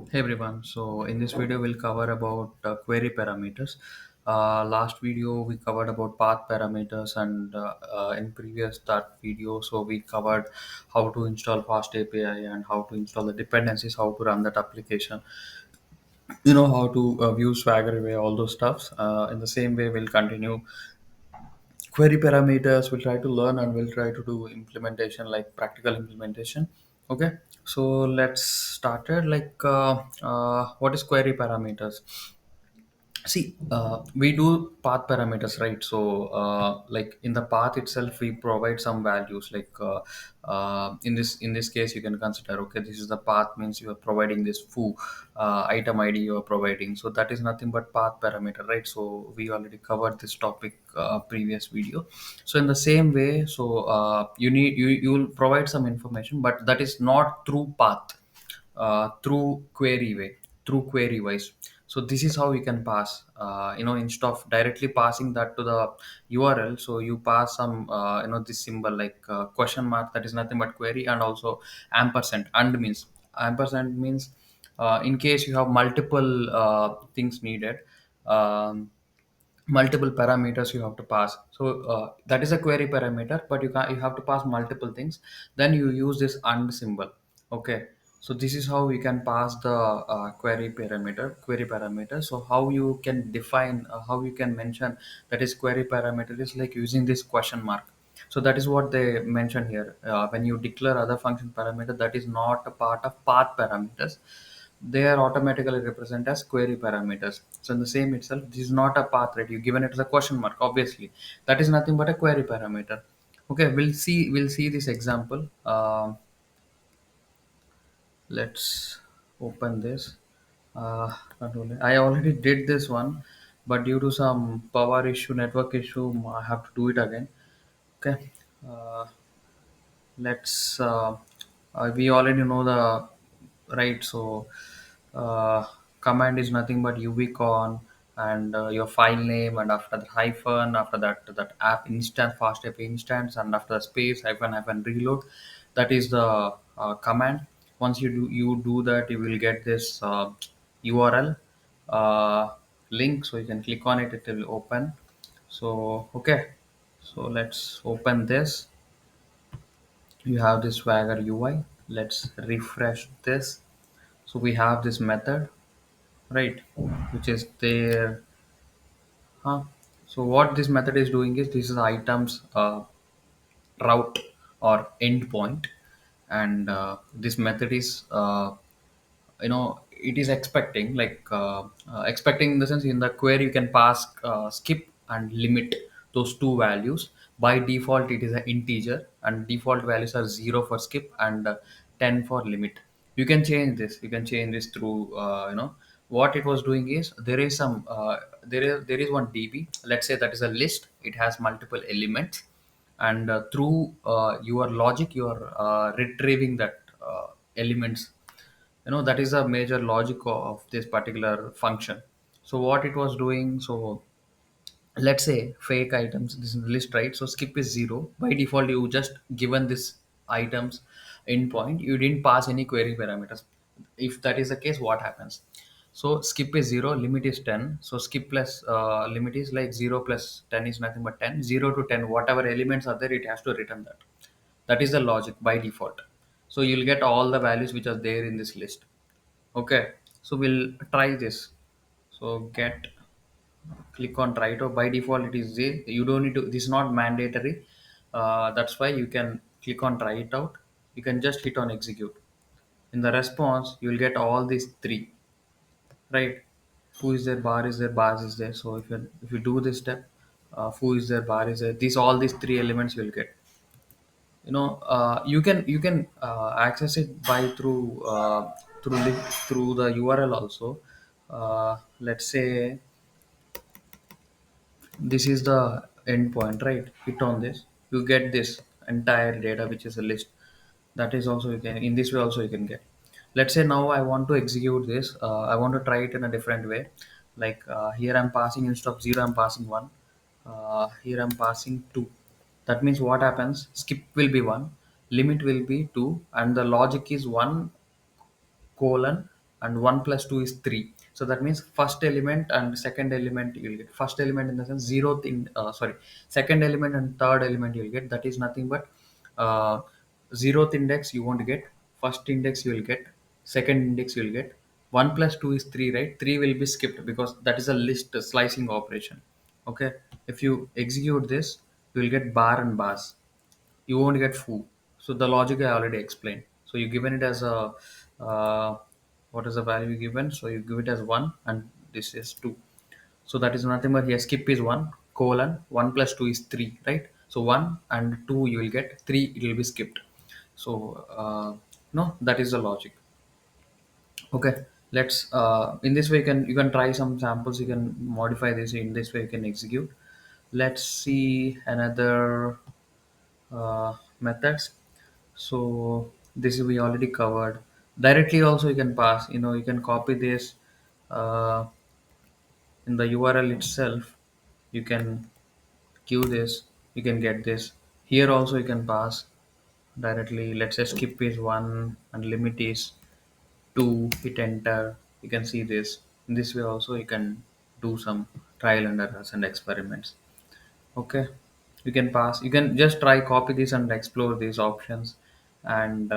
Hey everyone, so in this video we'll cover about query parameters. Last video we covered about path parameters and in previous that video so we covered how to install FastAPI and how to install the dependencies, how to run that application, how to view Swagger away, all those stuffs. In the same way we'll continue query parameters, we'll try to learn and we'll try to do implementation like practical implementation. Okay, so let's start it what is query parameters. See, we do path parameters, right? So, like in the path itself, we provide some values. In this case, you can consider, okay, this is the path means you are providing this foo item ID you are providing. So that is nothing but path parameter, right? So we already covered this topic previous video. So in the same way, so you will provide some information, but that is not through path, through query way, through query wise. So this is how you can pass, instead of directly passing that to the URL, so you pass some this symbol like question mark, that is nothing but query, and also ampersand. And means in case you have multiple things needed, um, multiple parameters you have to pass. So that is a query parameter, but you have to pass multiple things. Then you use this and symbol. Okay, so this is how you can pass the query parameter. So how you can define, how you can mention that is query parameter is like using this question mark. So that is what they mention here. When you declare other function parameter that is not a part of path parameters, they are automatically represented as query parameters. So in the same itself, this is not a path, right? You given it as a question mark, obviously that is nothing but a query parameter. Okay, we'll see this example. Let's open this. Not only, I already did this one, but due to some power issue, network issue, I have to do it again. Okay, uh, let's we already know the right. So command is nothing but uvcon and your file name, and after the hyphen, after that app instance, fast app instance, and after the space hyphen reload. That is the command. Once you do that, you will get this url link, so you can click on it, it will open. So okay, so let's open this. You have this Swagger UI. Let's refresh this. So we have this method, right, which is there. Huh? So what this method is doing is this is items route or endpoint, and this method is it is expecting expecting in the sense, in the query you can pass skip and limit, those two values. By default it is an integer, and default values are 0 for skip and 10 for limit. You can change this through what it was doing is, there is some there is one db, let's say that is a list, it has multiple elements, and through your logic you are retrieving that elements. That is a major logic of this particular function. So what it was doing, so let's say fake items, this is the list, right? So skip is 0 by default, you just given this items endpoint, you didn't pass any query parameters. If that is the case, what happens? So skip is 0, limit is 10, so skip plus limit is like 0 plus 10 is nothing but 10. 0 to 10, whatever elements are there, it has to return that. That is the logic by default. So you'll get all the values which are there in this list. Okay, so we'll try this. So get, click on try to. By default it is there, you don't need to, this is not mandatory. That's why you can click on try it out. You can just hit on execute. In the response you will get all these three, right? Foo is there, bar is there, bars is there. So if you do this step, foo is there, bar is there, these all these three elements you will get. You can access it by through link, through the url also. Let's say this is the endpoint, right? Hit on this, you get this entire data which is a list. That is also, you can, in this way also you can get. Let's say now I want to execute this, I want to try it in a different way. Here I'm passing, instead of 0 I'm passing 1. Here I'm passing 2. That means what happens, skip will be 1, limit will be 2, and the logic is 1 colon and 1 plus 2 is 3. So that means first element and second element you'll get. First element in the sense zeroth in sorry, second element and third element you'll get. That is nothing but uh, zeroth index you won't get, first index you will get, second index you will get. 1 plus 2 is 3, right? 3 will be skipped because that is a list slicing operation. Okay, if you execute this, you will get bar and bars, you won't get foo. So the logic I already explained. So you given it as a what is the value given? So you give it as 1 and this is 2. So that is nothing but here skip is 1 colon 1 plus 2 is 3, right? So 1 and 2 you will get, 3 it will be skipped. So no, that is the logic. Okay, let's in this way you can try some samples, you can modify this in this way, you can execute. Let's see another methods. So this we already covered. Directly also you can pass, you can copy this uh, in the URL itself. You can queue this, you can get this. Here also you can pass directly. Let's say skip is 1 and limit is 2, hit enter. You can see this. In this way also you can do some trial and errors and experiments. Okay, you can pass, you can just try copy this and explore these options. And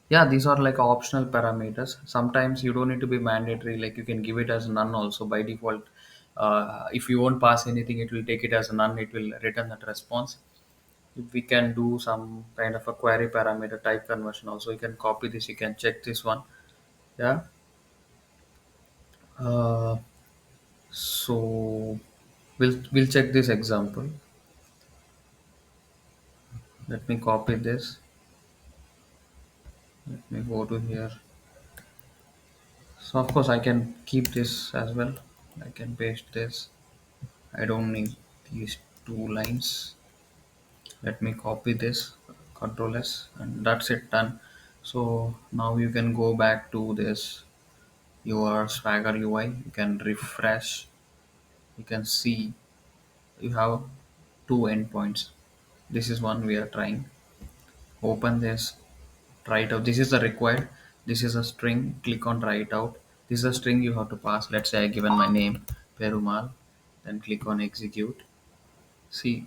yeah, these are like optional parameters. Sometimes you don't need to be mandatory, like you can give it as none also by default. If you won't pass anything, it will take it as a none, it will return that response. If we can do some kind of a query parameter type conversion also, you can copy this, you can check this one. Yeah. Uh, so we'll check this example. Let me copy this. Let me go to here. So of course I can keep this as well. I can paste this. I don't need these two lines. Let me copy this, Control S, and that's it, done. So now you can go back to this your Swagger UI. You can refresh. You can see you have two endpoints. This is one we are trying. Open this, try it out. This is the required. This is a string. Click on try it out. This is a string you have to pass. Let's say I given my name Perumal. Then click on execute. See,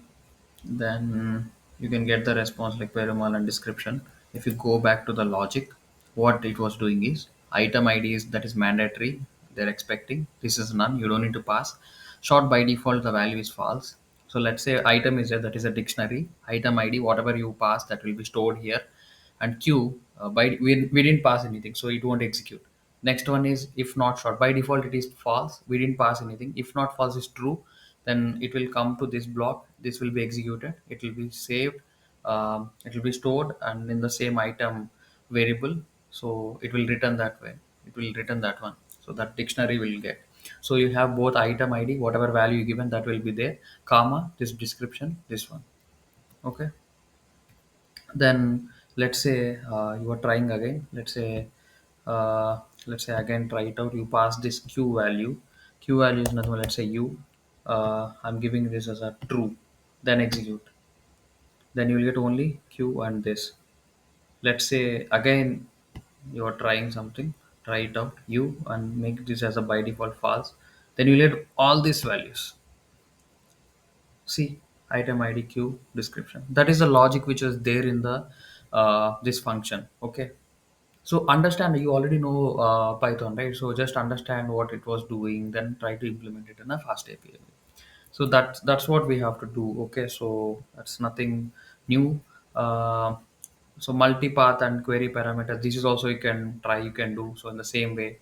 then you can get the response like Perumal and description. If you go back to the logic, what it was doing is item ID is that is mandatory. They're expecting this is none. You don't need to pass. Short by default the value is false. So let's say item is there, that is a dictionary. Item ID whatever you pass that will be stored here, and queue we didn't pass anything so it won't execute. Next one is if not short, by default it is false, we didn't pass anything. If not false is true, then it will come to this block, this will be executed, it will be saved, it will be stored and in the same item variable. So it will return that way, it will return that one. So that dictionary will get. So you have both item ID whatever value you given that will be there, comma this description, this one. Okay, then let's say you are trying again. Let's say again try it out. You pass this q value. Q value is nothing but, let's say u. I'm giving this as a true, then execute. Then you will get only q and this. Let's say again you are trying something, try it out u and make this as a by default false. Then you will get all these values. See, item ID q description, that is the logic which is there in the this function. Okay, so understand, you already know Python, right? So just understand what it was doing, then try to implement it in a fast API. So that's what we have to do. Okay, so that's nothing new. uh, so multipath and query parameters, this is also you can try, you can do so in the same way.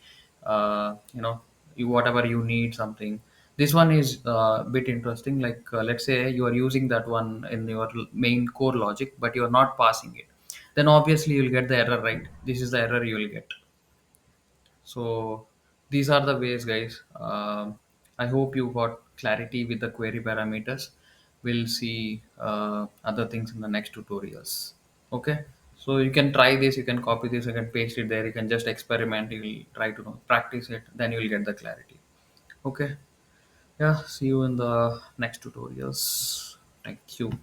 You whatever you need something, this one is a bit interesting. Like let's say you are using that one in your main core logic but you are not passing it, then obviously you'll get the error, right? This is the error you will get. So these are the ways, guys. I hope you got clarity with the query parameters. We'll see other things in the next tutorials. Okay, so you can try this, you can copy this, you can paste it there, you can just experiment, you will try to practice it, then you will get the clarity. Okay, yeah, see you in the next tutorials. Thank you.